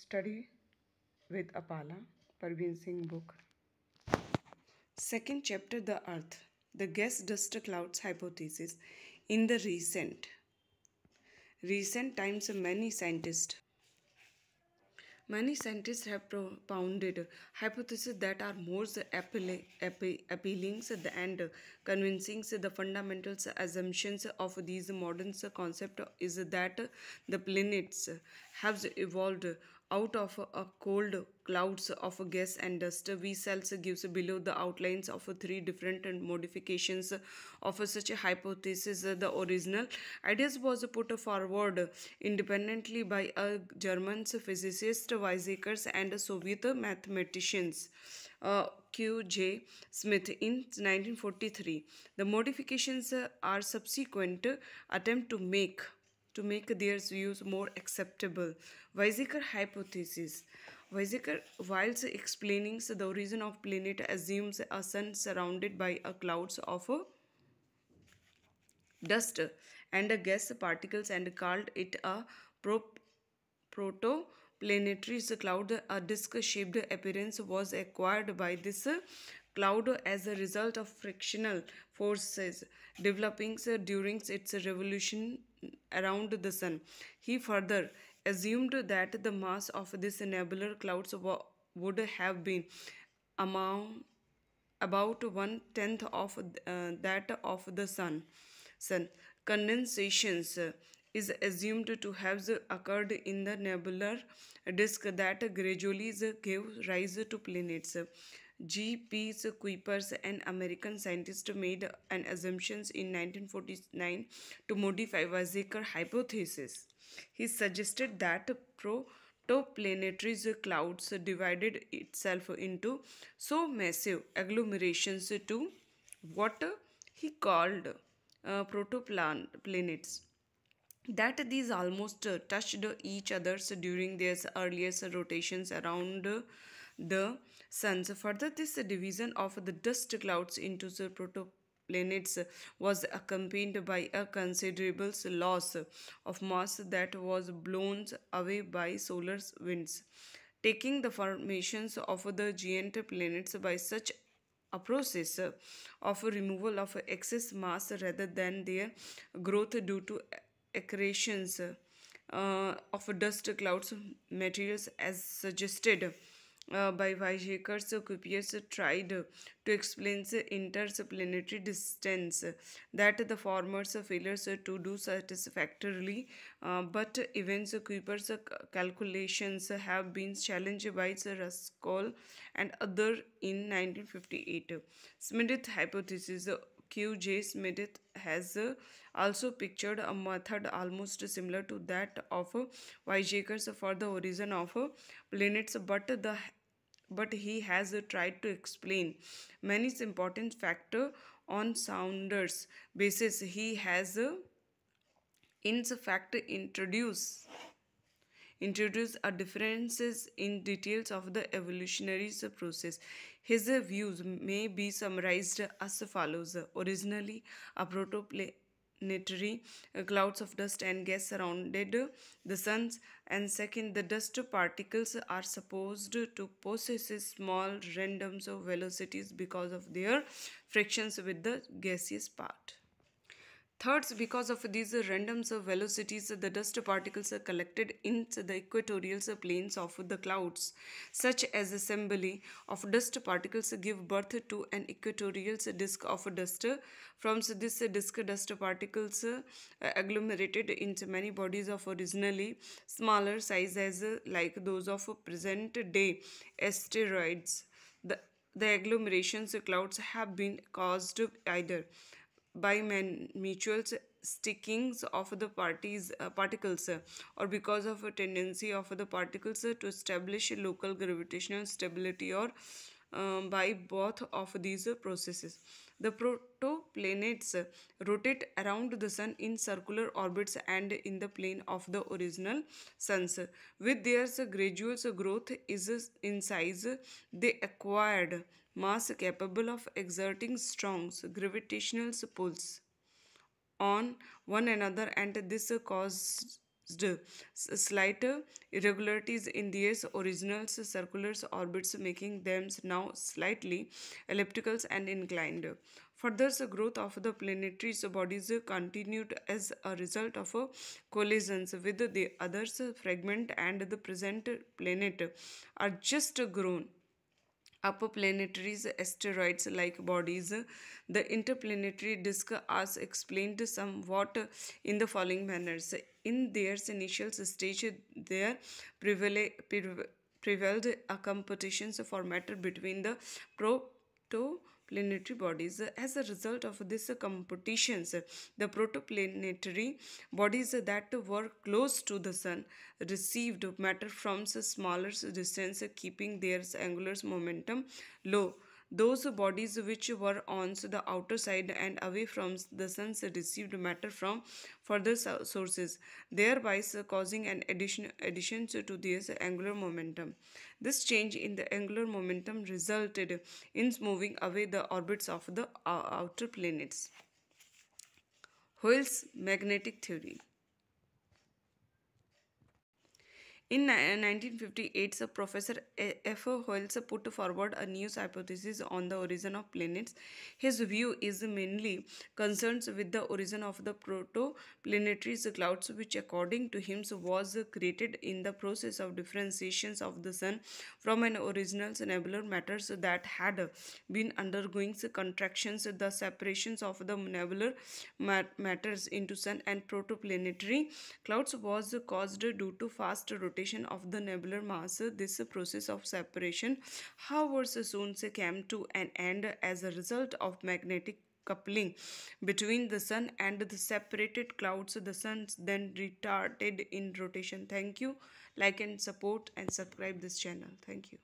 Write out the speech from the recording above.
Study with Apala, Parvin Singh book. Second chapter, the Earth, the gas dust clouds hypothesis. In the recent times, many scientists have propounded hypotheses that are more appealing and convincing. The fundamental assumptions of these modern concepts is that the planets have evolved out of a cold clouds of gas and dust. We cells gives below the outlines of three different modifications of such a hypothesis. The original ideas was put forward independently by a German physicist Weizsäcker and Soviet mathematicians ch2 Smith in 1943. The modifications are subsequent attempt to make their views more acceptable. Weizsäcker hypothesis. Weizsäcker, whilst explaining the origin of planet, assumes a sun surrounded by a clouds of dust and gas particles and called it a protoplanetary cloud. A disc-shaped appearance was acquired by this cloud as a result of frictional forces developing during its revolution around the sun. He further assumed that the mass of this nebular clouds would have been about 1/10 of that of the sun. Condensations is assumed to have occurred in the nebular disk that gradually gave rise to planets. G.P. Kuipers, an American scientist, made an assumption in 1949 to modify Weizsäcker hypothesis. He suggested that protoplanetary clouds divided itself into so massive agglomerations to what he called protoplanets that these almost touched each other during their earliest rotations around the suns. Further, this division of the dust clouds into the protoplanets was accompanied by a considerable loss of mass that was blown away by solar winds, taking the formations of the giant planets by such a process of removal of excess mass rather than their growth due to accretions of dust clouds materials as suggested by Weizsäcker's Kuipers tried to explain the interplanetary distance that the former's failures to do satisfactorily, but even Kuiper's calculations have been challenged by Ruskol and others in 1958. Smith's hypothesis. Q.J. Smith has also pictured a method almost similar to that of Weizsäcker's for the origin of planets, but he has tried to explain many important factors on Saunders' basis. He has in fact introduce a differences in details of the evolutionary process. His views may be summarized as follows. Originally, a protoplanetary clouds of dust and gas surrounded the suns, and second, the dust particles are supposed to possess small random velocities because of their frictions with the gaseous part. Third, because of these random velocities, the dust particles are collected in the equatorial planes of the clouds. Such as assembly of dust particles give birth to an equatorial disk of dust. From this disk, dust particles agglomerated into many bodies of originally smaller size as like those of present-day asteroids. The agglomerations clouds have been caused either by mutual stickings of the particles or because of a tendency of the particles to establish local gravitational stability, or by both of these processes. The protoplanets rotate around the sun in circular orbits and in the plane of the original suns. With their gradual growth in size, they acquired mass capable of exerting strong gravitational pulls on one another, and this causes slighter irregularities in their original circular orbits, making them now slightly elliptical and inclined. Further, the growth of the planetary bodies continued as a result of collisions with the others fragment, and the present planet are just grown upper planetary asteroids like bodies. The interplanetary disk as explained somewhat in the following manners. In their initial stage, there prevailed a competition for matter between the protoplanetary bodies. As a result of this competitions, the protoplanetary bodies that were close to the sun received matter from a smaller distance, keeping their angular momentum low. Those bodies which were on the outer side and away from the sun received matter from further sources, thereby causing an addition to their angular momentum. This change in the angular momentum resulted in moving away the orbits of the outer planets. Hoyle's magnetic theory. In 1958, Professor F. Hoyles put forward a new hypothesis on the origin of planets. His view is mainly concerned with the origin of the protoplanetary clouds, which, according to him, was created in the process of differentiation of the sun from an original nebular matters that had been undergoing contractions. The separations of the nebular matters into sun and protoplanetary clouds was caused due to fast rotation of the nebular mass. This process of separation, however, soon came to an end as a result of magnetic coupling between the sun and the separated clouds. The sun then retarded in rotation. Thank you. Like and support and subscribe this channel. Thank you.